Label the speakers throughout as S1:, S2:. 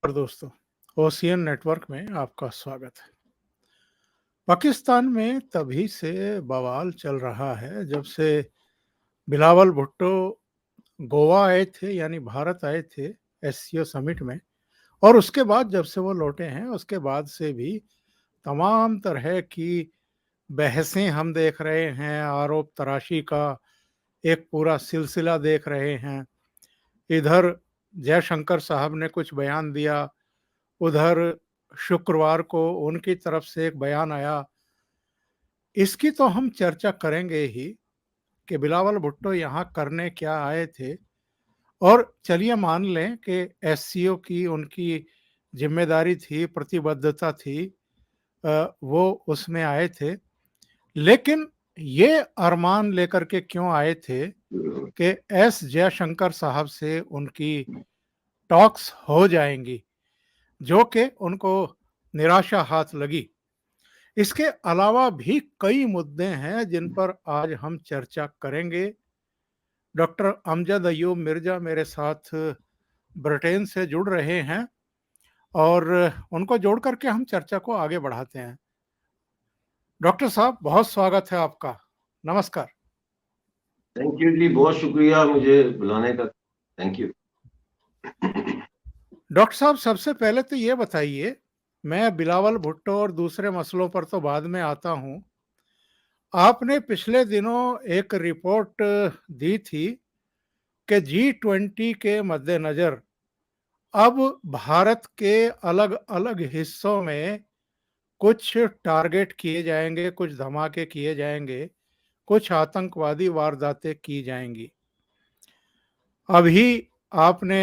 S1: दोस्तों, ocean network में आपका स्वागत है। पाकिस्तान में तभी से बवाल चल रहा है जब से बिलावल भुट्टो गोवा आए थे, यानी भारत आए थे एससीओ समिट में। और उसके बाद जब से वो लौटे हैं उसके बाद से भी तमाम तरह की बहसें हम देख रहे हैं, आरोप तराशी का एक पूरा सिलसिला देख रहे हैं। इधर जयशंकर साहब ने कुछ बयान दिया, उधर शुक्रवार को उनकी तरफ से एक बयान आया। इसकी तो हम चर्चा करेंगे ही कि बिलावल भुट्टो यहाँ करने क्या आए थे। और चलिए मान लें कि एससीओ की उनकी जिम्मेदारी थी, प्रतिबद्धता थी, वो उसमें आए थे। लेकिन ये अरमान लेकर के क्यों आए थे कि एस जयशंकर साहब से उनकी टॉक्स हो जाएंगी, जो कि उनको निराशा हाथ लगी। इसके अलावा भी कई मुद्दे हैं जिन पर आज हम चर्चा करेंगे। डॉक्टर अमजद अयूब मिर्जा मेरे साथ ब्रिटेन से जुड़ रहे हैं और उनको जोड़ करके हम चर्चा को आगे बढ़ाते हैं। डॉक्टर साहब, बहुत स्वागत है आपका। नमस्कार।
S2: थैंक यू जी, बहुत शुक्रिया मुझे बुलाने का। Thank you.
S1: डॉक्टर साहब, सबसे पहले तो ये बताइए, मैं बिलावल भुट्टो और दूसरे मसलों पर तो बाद में आता हूँ। आपने पिछले दिनों एक रिपोर्ट दी थी कि G20 के मद्देनजर अब भारत के अलग अलग हिस्सों में कुछ टारगेट किए जाएंगे, कुछ धमाके किए जाएंगे, कुछ आतंकवादी वारदातें की जाएंगी। अभी आपने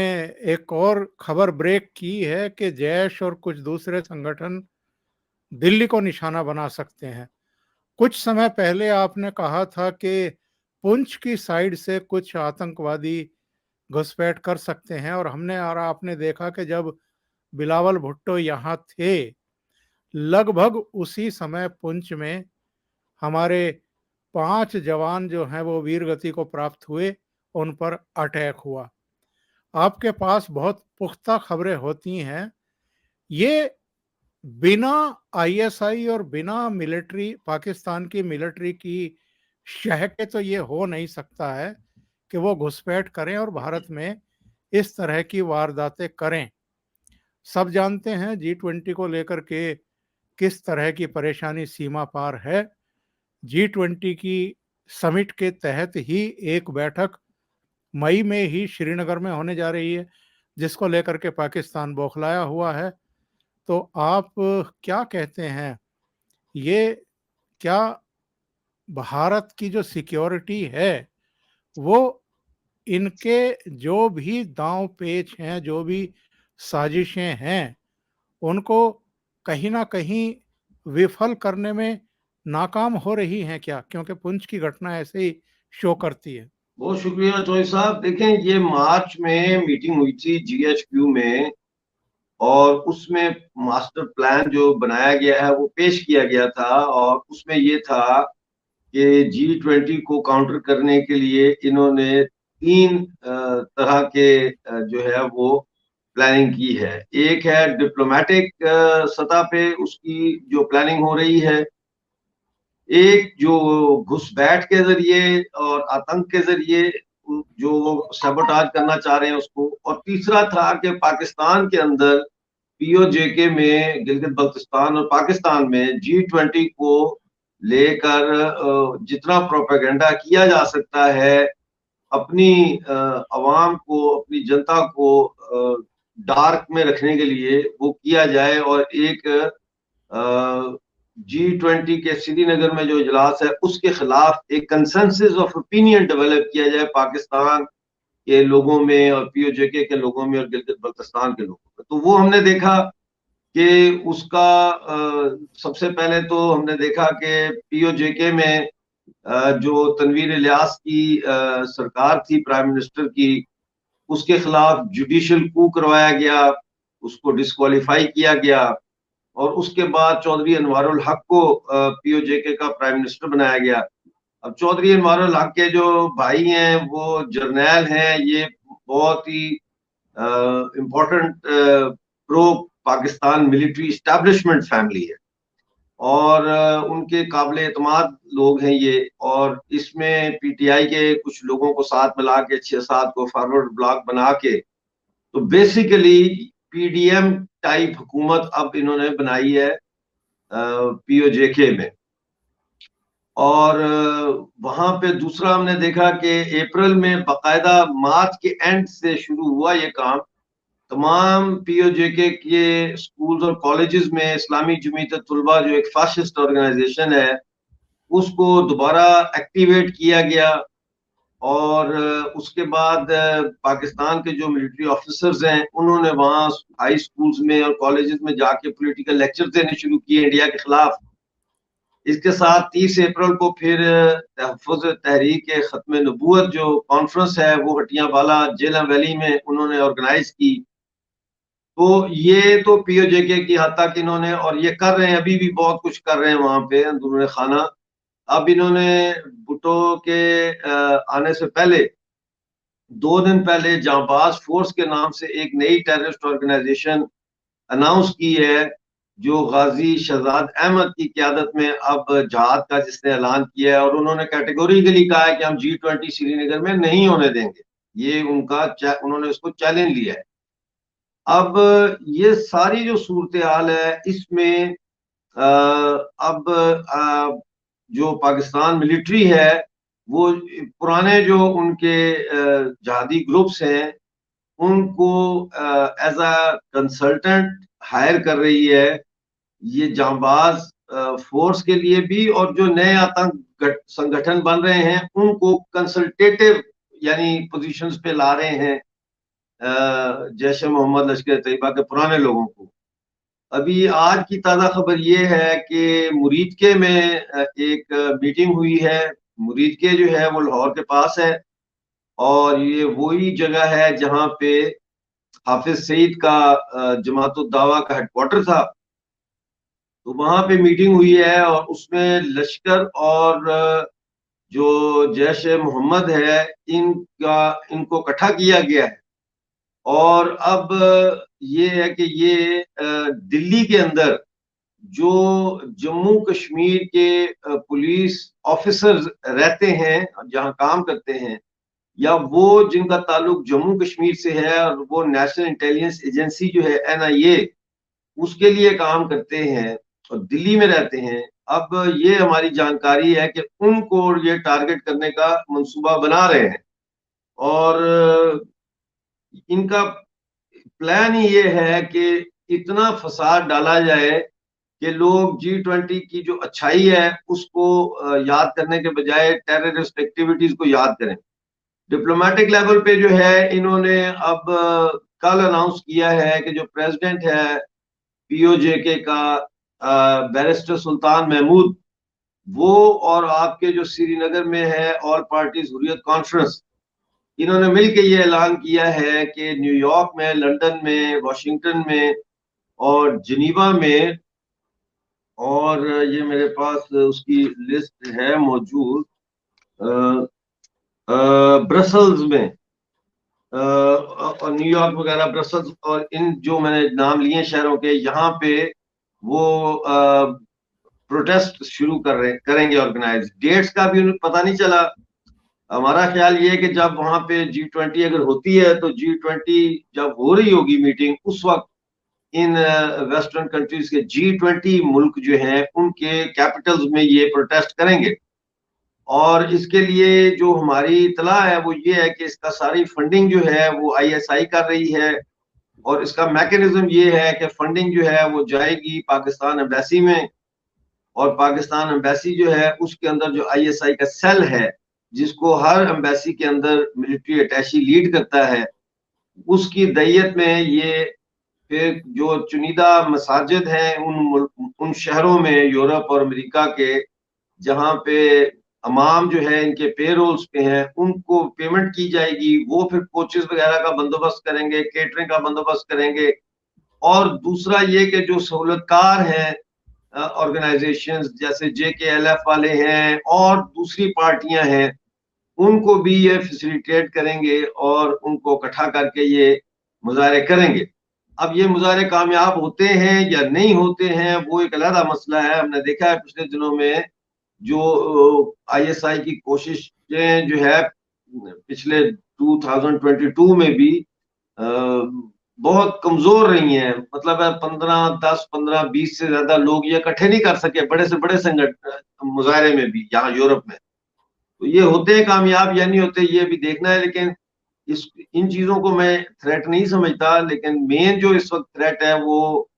S1: एक और खबर ब्रेक की है कि जैश और कुछ दूसरे संगठन दिल्ली को निशाना बना सकते हैं। कुछ समय पहले आपने कहा था कि पुंछ की साइड से कुछ आतंकवादी घुसपैठ कर सकते हैं, और हमने और आपने देखा कि जब बिलावल भुट्टो यहाँ थे लगभग उसी समय पुंछ में हमारे 5 जवान जो हैं वो वीर गति को प्राप्त हुए, उन पर अटैक हुआ। आपके पास बहुत पुख्ता खबरें होती हैं। ये बिना आईएसआई और बिना मिलिट्री, पाकिस्तान की मिलिट्री की शह के तो ये हो नहीं सकता है कि वो घुसपैठ करें और भारत में इस तरह की वारदातें करें। सब जानते हैं G20 को लेकर के किस तरह की परेशानी सीमा पार है। G20 की समिट के तहत ही एक बैठक मई में ही श्रीनगर में होने जा रही है, जिसको लेकर के पाकिस्तान बौखलाया हुआ है। तो आप क्या कहते हैं, ये क्या भारत की जो सिक्योरिटी है वो इनके जो भी दांव पेच हैं, जो भी साजिशें हैं, उनको कहीं ना कहीं विफल करने में नाकाम हो रही हैं क्या? क्योंकि पुंछ की घटना ऐसे ही शो करती है।
S2: बहुत शुक्रिया चौधरी साहब। देखें, ये मार्च में मीटिंग हुई थी GHQ में, और उसमें मास्टर प्लान जो बनाया गया है वो पेश किया गया था, और उसमें ये था कि G20 को काउंटर करने के लिए इन्होंने 3 तरह के जो है वो प्लानिंग की है। एक है डिप्लोमेटिक सतह पे उसकी जो प्लानिंग हो रही है, एक जो घुसपैठ के जरिए और आतंक के जरिए जो वो सबोटाज करना चाह रहे हैं उसको, और तीसरा था कि पाकिस्तान के अंदर POJK में गिलगित बल्तिस्तान और पाकिस्तान में G20 को लेकर जितना प्रोपेगेंडा किया जा सकता है, अपनी अवाम को, अपनी जनता को डार्क में रखने के लिए वो किया जाए। और एक G20 के श्रीनगर में जो इजलास है उसके खिलाफ एक कंसेंसस ऑफ ओपिनियन डेवलप किया जाए पाकिस्तान के लोगों में और POJK के लोगों में और गिलगित बल्तिस्तान के लोगों में। तो वो हमने देखा कि उसका सबसे पहले तो हमने देखा कि POJK में जो तनवीर इलियास की सरकार थी, प्राइम मिनिस्टर की, उसके खिलाफ जुडिशियल कू करवाया गया, उसको डिस्क्वालीफाई किया गया, और उसके बाद चौधरी अनवारुल हक को POJK का प्राइम मिनिस्टर बनाया गया। अब चौधरी अनवारुल हक के जो भाई हैं वो जर्नैल हैं, ये बहुत ही important pro Pakistan military establishment family है, और उनके काबिल एतमाद लोग हैं ये। और इसमें पीटीआई के कुछ लोगों को साथ मिला के 6-7 को फॉरवर्ड ब्लॉक बना के, तो बेसिकली पीडीएम टाइप हुकूमत अब इन्होंने बनाई है पीओजेके में। और वहां पे दूसरा हमने देखा कि अप्रैल में बाकायदा मार्च के एंड से शुरू हुआ ये काम। तमाम पीओजेके के स्कूल्स और कॉलेजेस में इस्लामी जमीयत तुलबा, जो एक फाशिस्ट ऑर्गेनाइजेशन है, उसको दोबारा एक्टिवेट किया गया। और उसके बाद पाकिस्तान के जो मिलिट्री ऑफिसर्स हैं, उन्होंने वहाँ हाई स्कूल्स में और कॉलेजेस में जाके पॉलिटिकल लेक्चर देने शुरू किए इंडिया के खिलाफ। इसके साथ 30 अप्रैल को फिर तहफ़्फ़ुज़ तहरीक ख़त्म नबूवत जो कॉन्फ्रेंस है, वो हटियां वाला जेलम वैली में उन्होंने ऑर्गेनाइज की। तो ये तो पीओजेके की हद तक इन्होंने, और ये कर रहे हैं, अभी भी बहुत कुछ कर रहे हैं वहां पे अंदरूनी खाना। अब इन्होंने भुट्टो के आने से पहले 2 दिन पहले जांबाज फोर्स के नाम से एक नई टेररिस्ट ऑर्गेनाइजेशन अनाउंस की है, जो गाजी शहजाद अहमद की क्यादत में अब जहाद का जिसने ऐलान किया है। और उन्होंने कैटेगोरिकली कहा है कि हम G20 श्रीनगर में नहीं होने देंगे। ये उनका उन्होंने इसको चैलेंज लिया है। अब ये सारी जो सूरत हाल है, इसमें अब जो पाकिस्तान मिलिट्री है, वो पुराने जो उनके जहादी ग्रुप्स हैं, उनको एज अ कंसल्टेंट हायर कर रही है, ये जांबाज फोर्स के लिए भी। और जो नए आतंक संगठन बन रहे हैं, उनको कंसल्टेटिव यानी पोजीशंस पे ला रहे हैं जैश ए मोहम्मद, लश्कर तैयबा के पुराने लोगों को। अभी आज की ताज़ा खबर ये है कि मुरीदके में एक मीटिंग हुई है। मुरीदके जो है वो लाहौर के पास है, और ये वही जगह है जहां पे हाफिज सईद का जमात दावा का हेडक्वार्टर था। तो वहां पे मीटिंग हुई है, और उसमें लश्कर और जो जैश ए मोहम्मद है, इनको इकट्ठा किया गया है। और अब ये है कि ये दिल्ली के अंदर जो जम्मू कश्मीर के पुलिस ऑफिसर्स रहते हैं, जहां काम करते हैं, या वो जिनका ताल्लुक जम्मू कश्मीर से है, और वो नेशनल इंटेलिजेंस एजेंसी जो है NIA, उसके लिए काम करते हैं और दिल्ली में रहते हैं। अब ये हमारी जानकारी है कि उनको ये टारगेट करने का मंसूबा बना रहे हैं। और इनका प्लान ही ये है कि इतना फसाद डाला जाए कि लोग G20 की जो अच्छाई है उसको याद करने के बजाय टेररिस्ट एक्टिविटीज को याद करें। डिप्लोमेटिक लेवल पे जो है, इन्होंने अब कल अनाउंस किया है कि जो प्रेसिडेंट है पीओजेके का बैरिस्टर सुल्तान महमूद, वो और आपके जो श्रीनगर में है ऑल पार्टीज हुर्रियत कॉन्फ्रेंस, इन्होंने मिलकर ये ऐलान किया है कि न्यूयॉर्क में, लंदन में, वॉशिंगटन में और जिनीवा में, और ये मेरे पास उसकी लिस्ट है मौजूद, ब्रसल्स में, और न्यूयॉर्क वगैरह, ब्रसल्स, और इन जो मैंने नाम लिए शहरों के, यहाँ पे वो प्रोटेस्ट शुरू करेंगे ऑर्गेनाइज। डेट्स का भी उन्हें पता नहीं चला। हमारा ख्याल ये है कि जब वहां पे G20 अगर होती है, तो G20 जब हो रही होगी मीटिंग, उस वक्त इन वेस्टर्न कंट्रीज के G20 मुल्क जो हैं, उनके कैपिटल्स में ये प्रोटेस्ट करेंगे। और इसके लिए जो हमारी इतला है वो ये है कि इसका सारी फंडिंग जो है वो ISI कर रही है। और इसका मैकेनिज्म ये है कि फंडिंग जो है वो जाएगी पाकिस्तान एम्बेसी में, और पाकिस्तान एम्बेसी जो है उसके अंदर जो ISI का सेल है, जिसको हर एम्बेसी के अंदर मिलिट्री अटैची लीड करता है, उसकी दैयत में ये फिर जो चुनिंदा मसाजिद हैं उन शहरों में यूरोप और अमेरिका के, जहां पे अमाम जो है इनके पेरोल्स पे हैं, उनको पेमेंट की जाएगी। वो फिर कोचेस वगैरह का बंदोबस्त करेंगे, केटरिंग का बंदोबस्त करेंगे। और दूसरा ये कि जो सहूलतकार हैं ऑर्गेनाइजेशंस, जैसे JKLF वाले हैं और दूसरी पार्टियां हैं, उनको भी ये फैसिलिटेट करेंगे और उनको इकट्ठा करके ये मुजाहरे करेंगे। अब ये मुजाहरे कामयाब होते हैं या नहीं होते हैं वो एक अलग मसला है। हमने देखा है पिछले दिनों में जो आईएसआई की कोशिशें जो है पिछले 2022 में भी बहुत कमजोर रही हैं। मतलब 15, 10, 15, 20 से ज्यादा लोग ये इकट्ठे नहीं कर सके बड़े से बड़े संगठन मुजाहरे में भी यहाँ यूरोप में। तो ये होते हैं कामयाब या नहीं होते ये भी देखना है। लेकिन इन चीजों को मैं थ्रेट नहीं समझता। लेकिन मेन जो इस वक्त थ्रेट है वो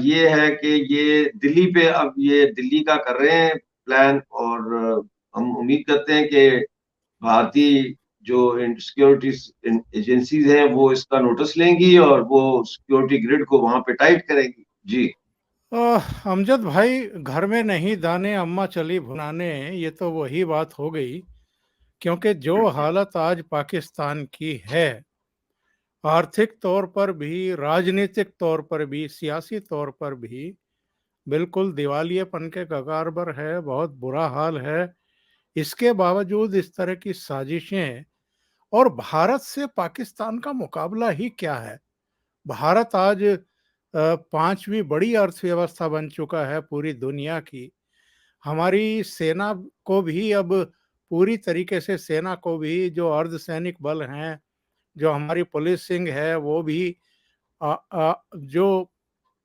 S2: ये है कि ये दिल्ली पे, अब ये दिल्ली का कर रहे हैं प्लान, और हम उम्मीद करते हैं कि भारतीय जो सिक्योरिटी एजेंसीज हैं वो इसका नोटिस लेंगी और वो सिक्योरिटी ग्रिड को वहां पे टाइट करेंगी। जी।
S1: अमजद भाई, घर में नहीं दाने अम्मा चली भुनाने, ये तो वही बात हो गई। क्योंकि जो हालत आज पाकिस्तान की है, आर्थिक तौर पर भी, राजनीतिक तौर पर भी, सियासी तौर पर भी, बिल्कुल दिवालियेपन के कगार पर है। बहुत बुरा हाल है। इसके बावजूद इस तरह की साजिशें, और भारत से पाकिस्तान का मुकाबला ही क्या है। भारत आज पांचवी बड़ी अर्थव्यवस्था बन चुका है पूरी दुनिया की। हमारी सेना को भी अब पूरी तरीके से, सेना को भी, जो अर्धसैनिक बल हैं, जो हमारी पुलिसिंग है, वो भी जो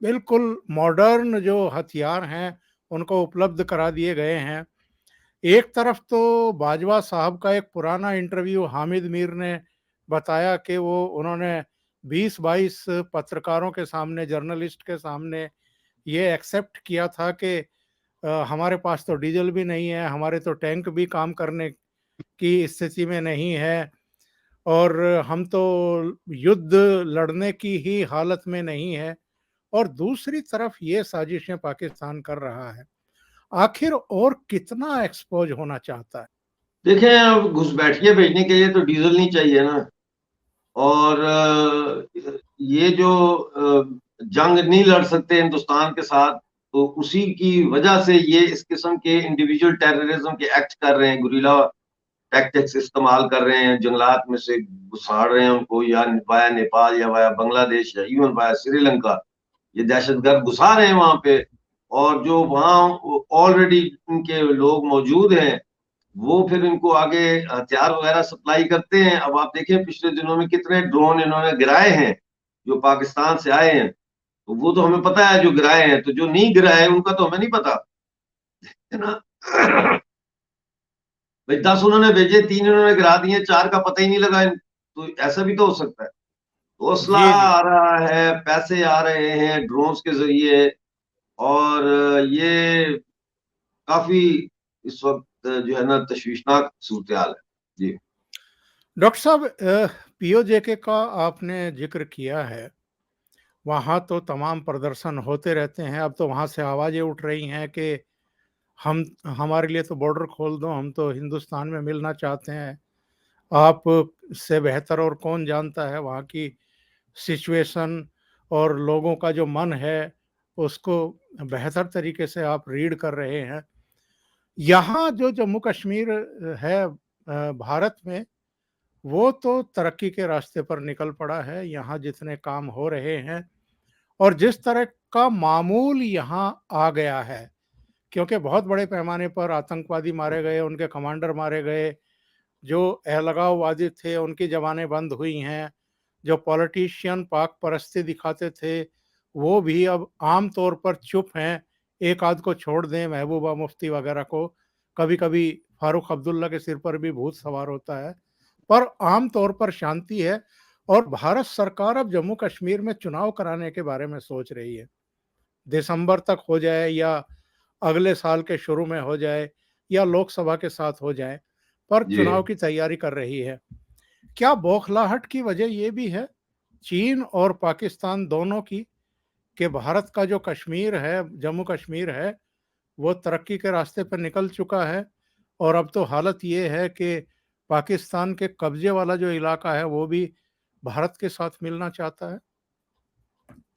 S1: बिल्कुल मॉडर्न जो हथियार हैं उनको उपलब्ध करा दिए गए हैं। एक तरफ तो बाजवा साहब का एक पुराना इंटरव्यू हामिद मीर ने बताया कि वो उन्होंने 20-22 पत्रकारों के सामने, जर्नलिस्ट के सामने ये एक्सेप्ट किया था कि हमारे पास तो डीजल भी नहीं है, हमारे तो टैंक भी काम करने की स्थिति में नहीं है, और हम तो युद्ध लड़ने की ही हालत में नहीं है। और दूसरी तरफ ये साजिशें पाकिस्तान कर रहा है। आखिर और कितना एक्सपोज होना चाहता है?
S2: देखें, अब घुसपैठिए भेजने के लिए तो डीजल नहीं चाहिए ना। और ये जो जंग नहीं लड़ सकते हिंदुस्तान के साथ, तो उसी की वजह से ये इस किस्म के इंडिविजुअल टेररिज्म के एक्ट कर रहे हैं, गुरिल्ला टैक्टिक्स इस्तेमाल कर रहे हैं, जंगलात में से घुसाड़ रहे हैं उनको, या वाया नेपाल या वाया बांग्लादेश या इवन वाया श्रीलंका। ये दहशतगर्द घुसा रहे हैं वहां पे। और जो वहां ऑलरेडी इनके लोग मौजूद हैं वो फिर इनको आगे हथियार वगैरह सप्लाई करते हैं। अब आप देखें पिछले दिनों में कितने ड्रोन इन्होंने गिराए हैं जो पाकिस्तान से आए हैं। तो वो तो हमें पता है जो गिराए हैं, तो जो नहीं गिराए उनका तो हमें नहीं पता, है ना। भाई 10 उन्होंने भेजे, 3 इन्होंने गिरा दिए, 4 का पता ही नहीं लगा। तो ऐसा भी तो हो सकता है। तो असलहा
S1: जी जी।
S2: आ रहा है, पैसे आ रहे हैं ड्रोन्स के जरिए। और ये काफी इस वक्त जो है ना तशवीशनाक सूरत हाल है। जी।
S1: डॉक्टर साहब, पीओजेके का आपने जिक्र किया है। वहाँ तो तमाम प्रदर्शन होते रहते हैं। अब तो वहाँ से आवाज़ें उठ रही हैं कि हम हमारे लिए तो बॉर्डर खोल दो, हम तो हिंदुस्तान में मिलना चाहते हैं। आप से बेहतर और कौन जानता है वहाँ की सिचुएशन, और लोगों का जो मन है उसको बेहतर तरीके से आप रीड कर रहे हैं। यहाँ जो जम्मू कश्मीर है भारत में, वो तो तरक्की के रास्ते पर निकल पड़ा है। यहाँ जितने काम हो रहे हैं और जिस तरह का मामूल यहाँ आ गया है, क्योंकि बहुत बड़े पैमाने पर आतंकवादी मारे गए, उनके कमांडर मारे गए, जो अलगाववादी थे उनकी जबानें बंद हुई हैं, जो पॉलिटिशियन पाक परस्ती दिखाते थे वो भी अब आम तौर पर चुप हैं। एक आध को छोड़ दें, महबूबा मुफ्ती वगैरह को, कभी कभी फारूक अब्दुल्ला के सिर पर भी भूत सवार होता है, पर आम तौर पर शांति है। और भारत सरकार अब जम्मू कश्मीर में चुनाव कराने के बारे में सोच रही है। दिसंबर तक हो जाए या अगले साल के शुरू में हो जाए या लोकसभा के साथ हो जाए, पर
S2: जी।
S1: चुनाव की तैयारी कर रही है। क्या बौखलाहट की वजह ये भी है चीन और पाकिस्तान दोनों की, कि भारत का जो कश्मीर है, जम्मू कश्मीर है, वो तरक्की के रास्ते पर निकल चुका है, और अब तो हालत ये है कि पाकिस्तान के कब्जे वाला जो इलाका है वो भी भारत के साथ मिलना चाहता है?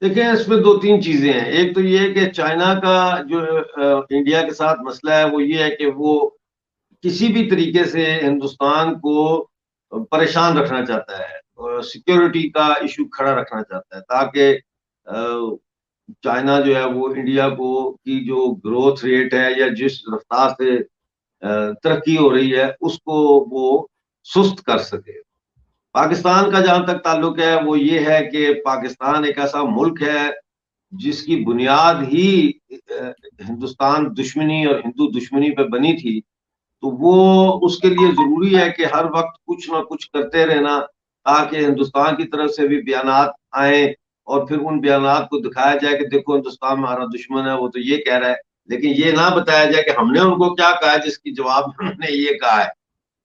S2: देखिए, इसमें 2-3 चीजें हैं। एक तो ये है कि चाइना का जो इंडिया के साथ मसला है वो ये है कि वो किसी भी तरीके से हिंदुस्तान को परेशान रखना चाहता है। सिक्योरिटी का इशू खड़ा रखना चाहता है, ताकि चाइना जो है वो इंडिया को की जो ग्रोथ रेट है या जिस रफ्तार से तरक्की हो रही है उसको वो सुस्त कर सके। पाकिस्तान का जहां तक ताल्लुक है वो ये है कि पाकिस्तान एक ऐसा मुल्क है जिसकी बुनियाद ही हिंदुस्तान दुश्मनी और हिंदू दुश्मनी पे बनी थी। तो वो उसके लिए जरूरी है कि हर वक्त कुछ ना कुछ करते रहना, ताकि हिंदुस्तान की तरफ से भी बयानात आए और फिर उन बयानात को दिखाया जाए कि देखो हिंदुस्तान हमारा दुश्मन है, वो तो ये कह रहा है, लेकिन ये ना बताया जाए कि हमने उनको क्या कहा है जिसकी जवाब में उन्होंने ये कहा है।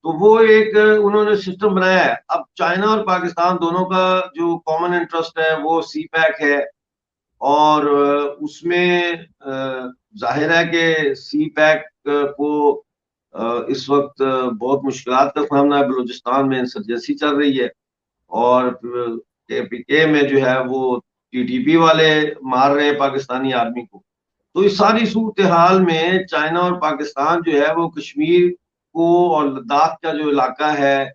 S2: तो वो एक उन्होंने सिस्टम बनाया है। अब चाइना और पाकिस्तान दोनों का जो कॉमन इंटरेस्ट है वो सी पैक है, और उसमें जाहिर है कि सी पैक को इस वक्त बहुत मुश्किलात का सामना है। बलूचिस्तान में इंसर्जेंसी चल रही है और केपीके में जो है वो टीटीपी वाले मार रहे हैं पाकिस्तानी आर्मी को। तो इस सारी सूरत हाल में चाइना और पाकिस्तान जो है वो कश्मीर को और लद्दाख का जो इलाका है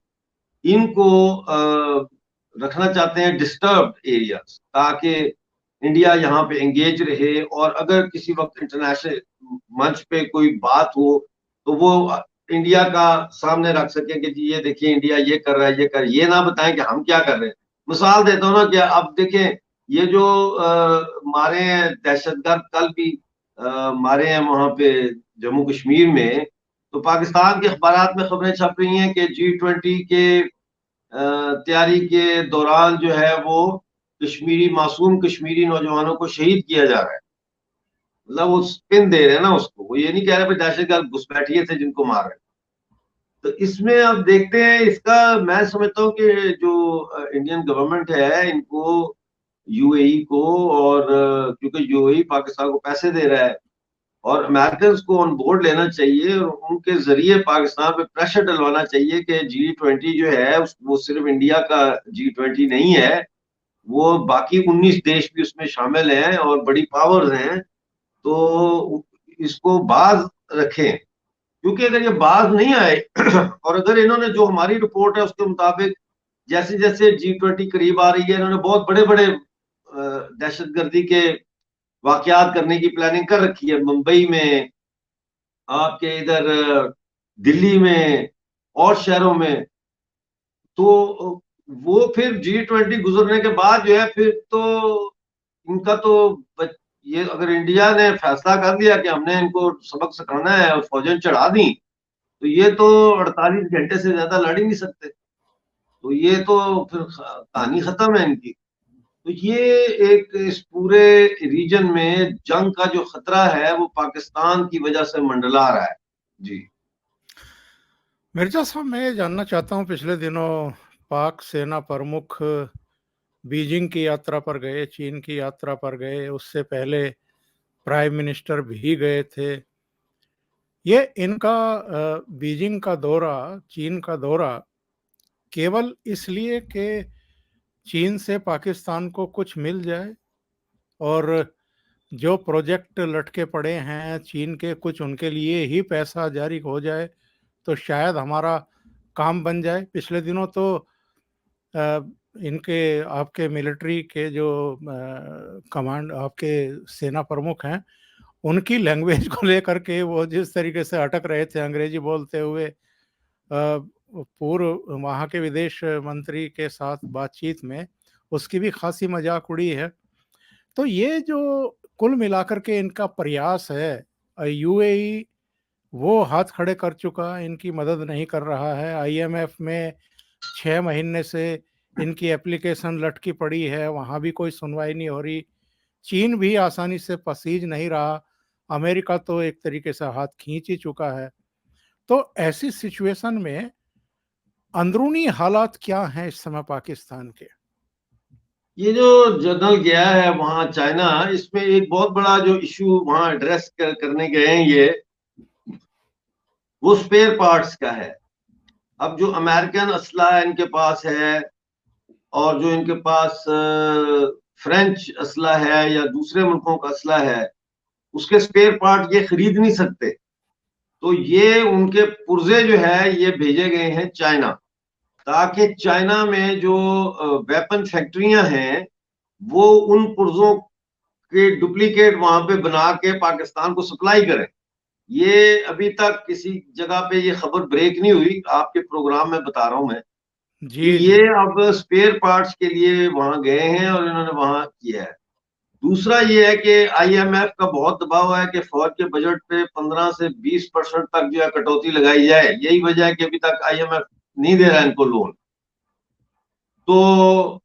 S2: इनको रखना चाहते हैं डिस्टर्ब्ड एरियाज, ताकि इंडिया यहाँ पे एंगेज रहे, और अगर किसी वक्त इंटरनेशनल मंच पे कोई बात हो तो वो इंडिया का सामने रख सके कि जी ये देखिए इंडिया ये कर रहा है, ये कर, ये ना बताएं कि हम क्या कर रहे हैं। मिसाल देता हूँ ना कि अब देखें ये जो मारे हैं दहशतगर्द, कल भी मारे हैं वहां पे जम्मू कश्मीर में, तो पाकिस्तान के अखबारात में खबरें छप रही हैं कि G20 के तैयारी के दौरान जो है वो कश्मीरी मासूम कश्मीरी नौजवानों को शहीद किया जा रहा है। मतलब वो स्पिन दे रहे हैं ना उसको, वो ये नहीं कह रहे दहशतगर्द घुसपैठिए थे जिनको मार रहे हैं। तो इसमें अब देखते हैं इसका, मैं समझता हूँ कि जो इंडियन गवर्नमेंट है इनको यूएई को, और क्योंकि यूएई पाकिस्तान को पैसे दे रहा है, और अमेरिकन को ऑन बोर्ड लेना चाहिए और उनके जरिए पाकिस्तान पे प्रेशर डलवाना चाहिए कि G20 जो है वो सिर्फ इंडिया का G20 नहीं है, वो बाकी 19 देश भी उसमें शामिल हैं और बड़ी पावर्स हैं। तो इसको बाज रखें, क्योंकि अगर ये बाज नहीं आए और अगर इन्होंने जो हमारी रिपोर्ट है उसके मुताबिक जैसे जैसे G20 करीब आ रही है, इन्होंने बहुत बड़े बड़े दहशतगर्दी के वाकयात करने की प्लानिंग कर रखी है, मुंबई में, आपके इधर दिल्ली में और शहरों में। तो वो फिर G20 गुजरने के बाद जो है फिर तो इनका तो ये अगर इंडिया ने फैसला कर दिया कि हमने इनको सबक सिखाना है और फौजें चढ़ा दी, तो ये तो 48 घंटे से ज्यादा लड़ ही नहीं सकते। तो ये तो फिर कहानी खत्म है इनकी। तो ये एक इस पूरे रीजन में जंग का जो खतरा है वो पाकिस्तान की वजह से मंडला रहा है। जी
S1: मिर्जा साहब, मैं ये जानना चाहता हूँ, पिछले दिनों पाक सेना प्रमुख बीजिंग की यात्रा पर गए, चीन की यात्रा पर गए, उससे पहले प्राइम मिनिस्टर भी गए थे। ये इनका बीजिंग का दौरा, चीन का दौरा केवल इसलिए कि चीन से पाकिस्तान को कुछ मिल जाए और जो प्रोजेक्ट लटके पड़े हैं चीन के, कुछ उनके लिए ही पैसा जारी हो जाए तो शायद हमारा काम बन जाए। पिछले दिनों तो इनके आपके मिलिट्री के जो कमांड, आपके सेना प्रमुख हैं, उनकी लैंग्वेज को लेकर के वो जिस तरीके से अटक रहे थे अंग्रेजी बोलते हुए, पूर्व वहाँ के विदेश मंत्री के साथ बातचीत में, उसकी भी खासी मजाक उड़ी है। तो ये जो कुल मिलाकर के इनका प्रयास है, यूएई वो हाथ खड़े कर चुका, इनकी मदद नहीं कर रहा है। आईएमएफ में 6 महीने से इनकी एप्लीकेशन लटकी पड़ी है, वहाँ भी कोई सुनवाई नहीं हो रही। चीन भी आसानी से पसीज नहीं रहा, अमेरिका तो एक तरीके से हाथ खींच ही चुका है। तो ऐसी सिचुएशन में अंदरूनी हालात क्या हैं इस समय पाकिस्तान के?
S2: ये जो जनरल गया है वहां चाइना, इसमें एक बहुत बड़ा जो इशू वहां एड्रेस करने गए हैं ये, वो स्पेयर पार्ट्स का है। अब जो अमेरिकन असला इनके पास है और जो इनके पास फ्रेंच असला है या दूसरे मुल्कों का असला है, उसके स्पेयर पार्ट ये खरीद नहीं सकते। तो ये उनके पुर्जे जो है ये भेजे गए हैं चाइना। ताकि चाइना में जो वेपन फैक्ट्रियां हैं वो उन पुर्जों के डुप्लीकेट वहां पे बना के पाकिस्तान को सप्लाई करें। ये अभी तक किसी जगह पे ये खबर ब्रेक नहीं हुई, आपके प्रोग्राम में बता रहा हूं मैं कि
S1: जी
S2: ये
S1: जी।
S2: अब स्पेयर पार्ट्स के लिए वहां गए हैं और इन्होंने वहां किया है। दूसरा ये है कि आईएमएफ का बहुत दबाव है कि फौज के बजट पे 15 से 20% तक जो है कटौती लगाई जाए। यही वजह है कि अभी तक आईएमएफ नहीं दे रहा है इनको लोन। तो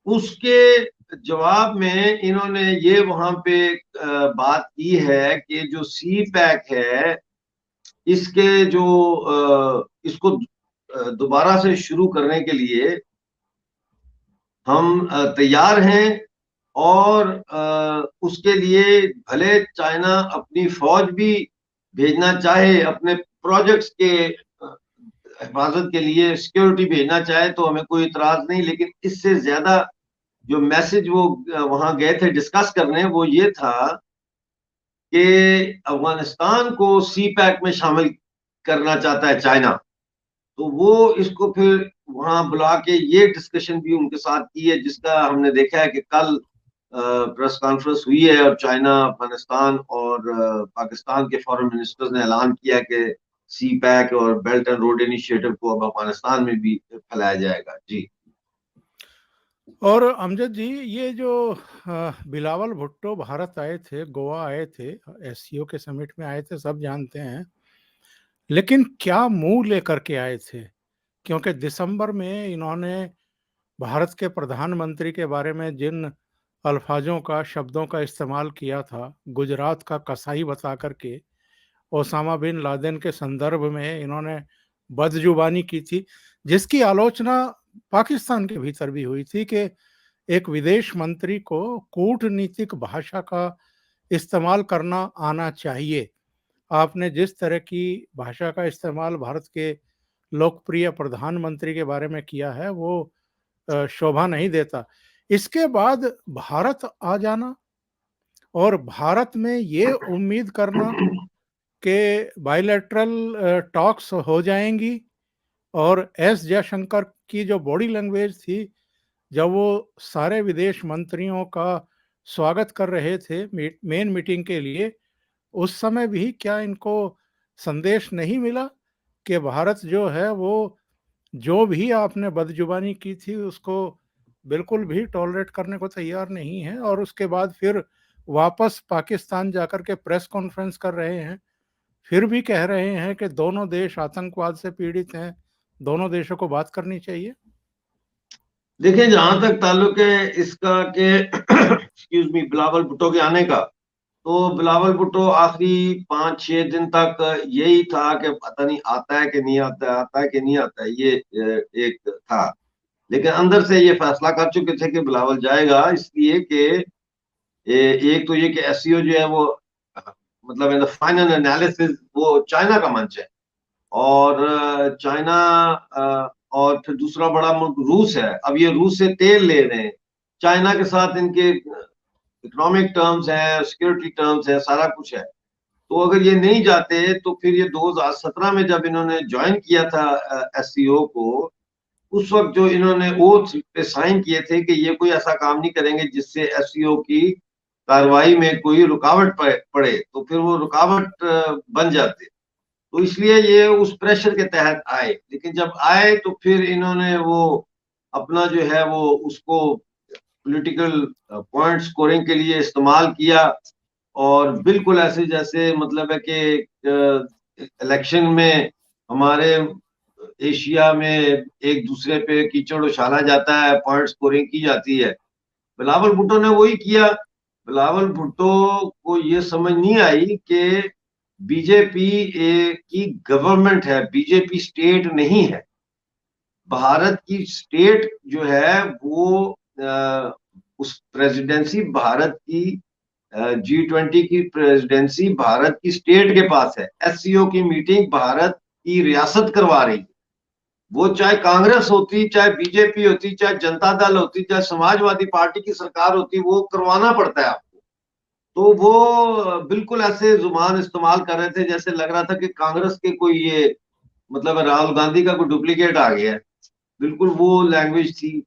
S2: उसके जवाब में इन्होंने ये वहां पे बात की है कि जो सी पैक है इसके जो इसको दोबारा से शुरू करने के लिए हम तैयार हैं। और उसके लिए भले चाइना अपनी फौज भी भेजना चाहे, अपने प्रोजेक्ट्स के हिफाजत के लिए सिक्योरिटी भेजना चाहे, तो हमें कोई इतराज नहीं। लेकिन इससे ज्यादा जो मैसेज वो वहां गए थे डिस्कस करने, वो ये था कि अफगानिस्तान को सी पैक में शामिल करना चाहता है चाइना। तो वो इसको फिर वहां बुला के ये डिस्कशन भी उनके साथ की है, जिसका हमने देखा है कि कल प्रेस कॉन्फ्रेंस हुई है और चाइना, अफगानिस्तान और पाकिस्तान के फॉरेन मिनिस्टर्स ने ऐलान किया कि सी पैक और बेल्ट एंड रोड इनिशिएटिव को अब अफगानिस्तान में भी फैलाया जाएगा। जी।
S1: और अमजद जी, ये जो बिलावल भुट्टो भारत आए थे, गोवा आए थे, एससीओ के समिट में आए थे, सब जानते हैं। लेकिन क्या मुंह लेकर के आए थे? क्योंकि दिसंबर में इन्होंने भारत के प्रधानमंत्री के बारे में जिन अल्फाजों का, शब्दों का इस्तेमाल किया था, गुजरात का कसाई बता करके ओसामा बिन लादेन के संदर्भ में इन्होंने बदजुबानी की थी, जिसकी आलोचना पाकिस्तान के भीतर भी हुई थी कि एक विदेश मंत्री को कूटनीतिक भाषा का इस्तेमाल करना आना चाहिए। आपने जिस तरह की भाषा का इस्तेमाल भारत के लोकप्रिय प्रधानमंत्री के बारे में किया है, वो शोभा नहीं देता। इसके बाद भारत आ जाना और भारत में ये उम्मीद करना कि बायलैटरल टॉक्स हो जाएंगी, और एस जयशंकर की जो बॉडी लैंग्वेज थी जब वो सारे विदेश मंत्रियों का स्वागत कर रहे थे मेन मीटिंग के लिए, उस समय भी क्या इनको संदेश नहीं मिला कि भारत जो है वो जो भी आपने बदजुबानी की थी उसको बिल्कुल भी टॉलरेट करने को तैयार नहीं है? और उसके बाद फिर वापस पाकिस्तान जाकर के प्रेस कॉन्फ्रेंस कर रहे हैं, फिर भी कह रहे हैं कि दोनों देश आतंकवाद से पीड़ित हैं, दोनों देशों को बात करनी चाहिए।
S2: देखिए, जहां तक ताल्लुक है इसका के एक्सक्यूज मी, बिलावल भुट्टो के आने का, तो बिलावल भुट्टो आखिरी 5-6 दिन तक यही था कि पता नहीं आता है कि नहीं आता है, आता है कि नहीं आता है, ये एक था। लेकिन अंदर से ये फैसला कर चुके थे कि बिलावल जाएगा, इसलिए कि एक तो ये कि एससीओ जो है वो मतलब इन द फाइनल एनालिसिस वो चाइना का मंच है। और चाइना और फिर दूसरा बड़ा मुल्क रूस है। अब ये रूस से तेल ले रहे हैं, चाइना के साथ इनके इकोनॉमिक टर्म्स हैं, सिक्योरिटी टर्म्स है, सारा कुछ है। तो अगर ये नहीं जाते तो फिर ये 2017 में जब इन्होंने ज्वाइन किया था एससीओ को, उस वक्त जो इन्होंने ओथ पे साइन किए थे कि ये कोई ऐसा काम नहीं करेंगे जिससे एससीओ की कार्रवाई में कोई रुकावट पड़े, तो फिर वो रुकावट बन जाते। तो इसलिए ये उस प्रेशर के तहत आए। लेकिन जब आए तो फिर इन्होंने वो अपना जो है वो उसको पॉलिटिकल पॉइंट स्कोरिंग के लिए इस्तेमाल किया। और बिल्कुल ऐसे जैसे मतलब है कि इलेक्शन में हमारे एशिया में एक दूसरे पे कीचड़ उछाला जाता है, पॉइंट स्कोरिंग की जाती है, बिलावल भुट्टो ने वही किया। बिलावल भुट्टो को ये समझ नहीं आई कि बीजेपी की गवर्नमेंट है, बीजेपी स्टेट नहीं है। भारत की स्टेट जो है वो उस प्रेसिडेंसी भारत की G20 की प्रेसिडेंसी भारत की स्टेट के पास है। एससीओ की मीटिंग भारत की रियासत करवा रही है। वो चाहे कांग्रेस होती, चाहे बीजेपी होती, चाहे जनता दल होती, चाहे समाजवादी पार्टी की सरकार होती, वो करवाना पड़ता है आपको। तो वो बिल्कुल ऐसे जुबान इस्तेमाल कर रहे थे जैसे लग रहा था कि कांग्रेस के कोई ये मतलब राहुल गांधी का कोई डुप्लीकेट आ गया है। बिल्कुल वो लैंग्वेज थी,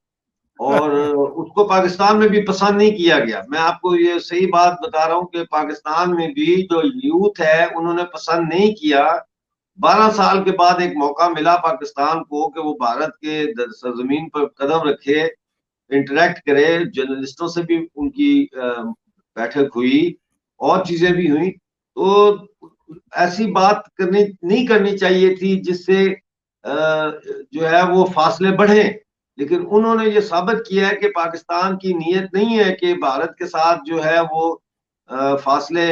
S2: और उसको पाकिस्तान में भी पसंद नहीं किया गया। मैं आपको ये सही बात बता रहा हूँ कि पाकिस्तान में भी जो यूथ है उन्होंने पसंद नहीं किया। 12 साल के बाद एक मौका मिला पाकिस्तान को कि वो भारत के सरजमीन पर कदम रखे, इंटरेक्ट करे, जर्नलिस्टों से भी उनकी बैठक हुई और चीजें भी हुई। तो ऐसी बात करनी नहीं करनी चाहिए थी जिससे जो है वो फासले बढ़े। लेकिन उन्होंने ये साबित किया है कि पाकिस्तान की नीयत नहीं है कि भारत के साथ जो है वो फासले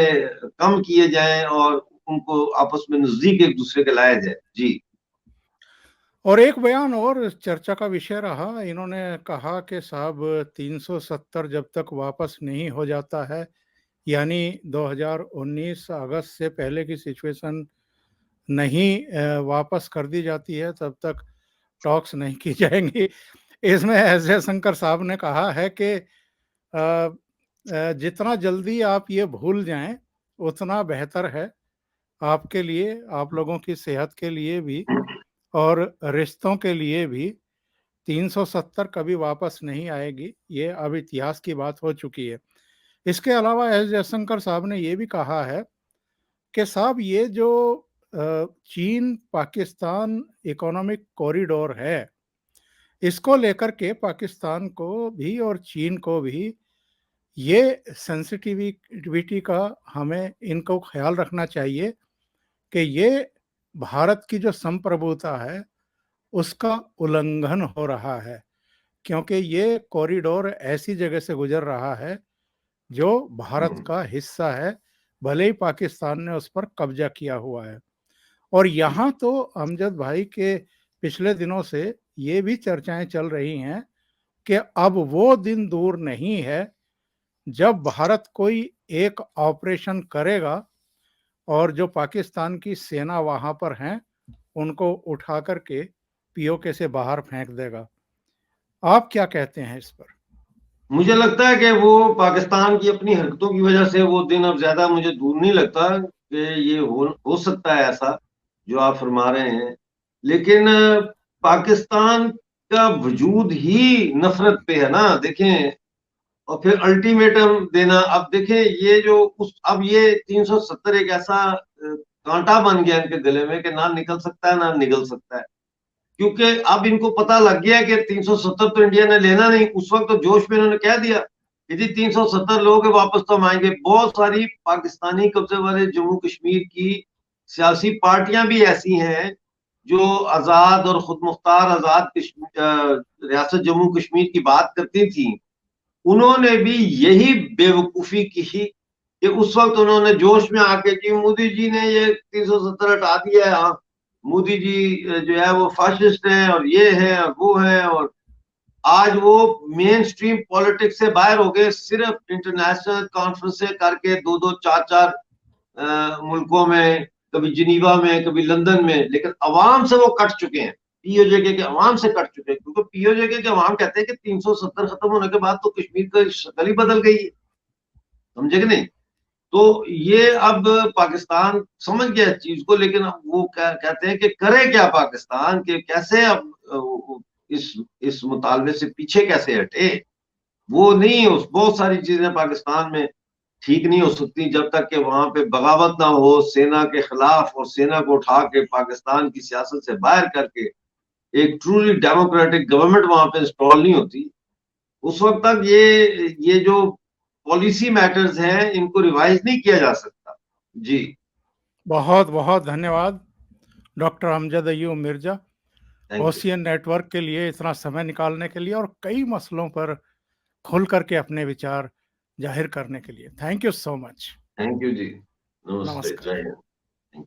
S2: कम किए जाएं और उनको आपस में नजदीक एक दूसरे के लाया जाए। जी।
S1: और एक बयान और चर्चा का विषय रहा, इन्होंने कहा कि साहब 370 जब तक वापस नहीं हो जाता है, यानी 2019 अगस्त से पहले की सिचुएशन नहीं वापस कर दी जाती है, तब तक टॉक्स नहीं की जाएंगी। इसमें एस जयशंकर साहब ने कहा है कि जितना जल्दी आप ये भूल जाएं उतना बेहतर है आपके लिए, आप लोगों की सेहत के लिए भी और रिश्तों के लिए भी। 370 कभी वापस नहीं आएगी, ये अब इतिहास की बात हो चुकी है। इसके अलावा एस जयशंकर साहब ने ये भी कहा है कि साहब ये जो चीन पाकिस्तान इकोनॉमिक कॉरिडोर है, इसको लेकर के पाकिस्तान को भी और चीन को भी ये सेंसिटिविटी का हमें इनको ख्याल रखना चाहिए कि ये भारत की जो संप्रभुता है उसका उल्लंघन हो रहा है, क्योंकि ये कॉरिडोर ऐसी जगह से गुजर रहा है जो भारत का हिस्सा है, भले ही पाकिस्तान ने उस पर कब्जा किया हुआ है। और यहाँ तो अमजद भाई के पिछले दिनों से ये भी चर्चाएं चल रही हैं कि अब वो दिन दूर नहीं है जब भारत कोई एक ऑपरेशन करेगा और जो पाकिस्तान की सेना वहां पर हैं उनको उठा करके पीओके से बाहर फेंक देगा। आप क्या कहते हैं इस पर?
S2: मुझे लगता है कि वो पाकिस्तान की अपनी हरकतों की वजह से वो दिन अब ज्यादा मुझे दूर नहीं लगता कि ये हो सकता है ऐसा जो आप फरमा रहे हैं। लेकिन पाकिस्तान का वजूद ही नफरत पे है ना, देखें। और फिर अल्टीमेटम देना, अब देखें ये जो उस अब ये 370 एक ऐसा कांटा बन गया इनके गले में कि ना निकल सकता है ना निकल सकता है। क्योंकि अब इनको पता लग गया कि 370 तो इंडिया ने लेना नहीं। उस वक्त तो जोश में इन्होंने कह दिया यदि 370 लोगे वापस तो हम आएंगे। बहुत सारी पाकिस्तानी कब्जे वाले जम्मू कश्मीर की सियासी पार्टियां भी ऐसी हैं जो आजाद और खुद मुख्तार आजाद रियासत जम्मू कश्मीर की बात करती थी। उन्होंने भी यही बेवकूफी की कि उस वक्त उन्होंने जोश में आके कि मोदी जी ने ये 370 हटा दिया है, हाँ मोदी जी जो है वो फाशिस्ट हैं और ये है और वो है। और आज वो मेन स्ट्रीम पॉलिटिक्स से बाहर हो गए, सिर्फ इंटरनेशनल कॉन्फ्रेंस करके दो दो चार चार मुल्कों में, कभी जिनीवा में कभी लंदन में, लेकिन अवाम से वो कट चुके हैं। पीओजे के अवाम से कट चुके हैं, क्योंकि पीओजे के अवाम कहते हैं कि 370 खत्म होने के बाद तो कश्मीर की शक्ल ही बदल गई है। समझे कि नहीं? तो ये अब पाकिस्तान समझ गया इस चीज को, लेकिन अब वो कहते हैं कि करे क्या पाकिस्तान के, कैसे अब इस मुतालबे से पीछे कैसे हटे। वो नहीं, उस बहुत सारी चीजें पाकिस्तान में ठीक नहीं हो सकती जब तक कि वहां पे बगावत ना हो सेना के खिलाफ, और सेना को उठा के पाकिस्तान की सियासत से बाहर करके एक ट्रूली डेमोक्रेटिक गवर्नमेंट वहां पे इंस्टॉल नहीं होती। उस वक्त तक ये जो पॉलिसी मैटर्स हैं इनको रिवाइज नहीं किया जा सकता। जी।
S1: बहुत बहुत धन्यवाद doctor Amjad Ayyub Mirza,
S2: thank you.
S1: Ocean network के लिए इतना समय निकालने के लिए और कई मसलों पर खुल करके अपने विचार जाहिर करने के लिए। Thank you so much.
S2: Thank you ji. नमस्ते,
S1: नमस्कार।
S2: जय हिंद।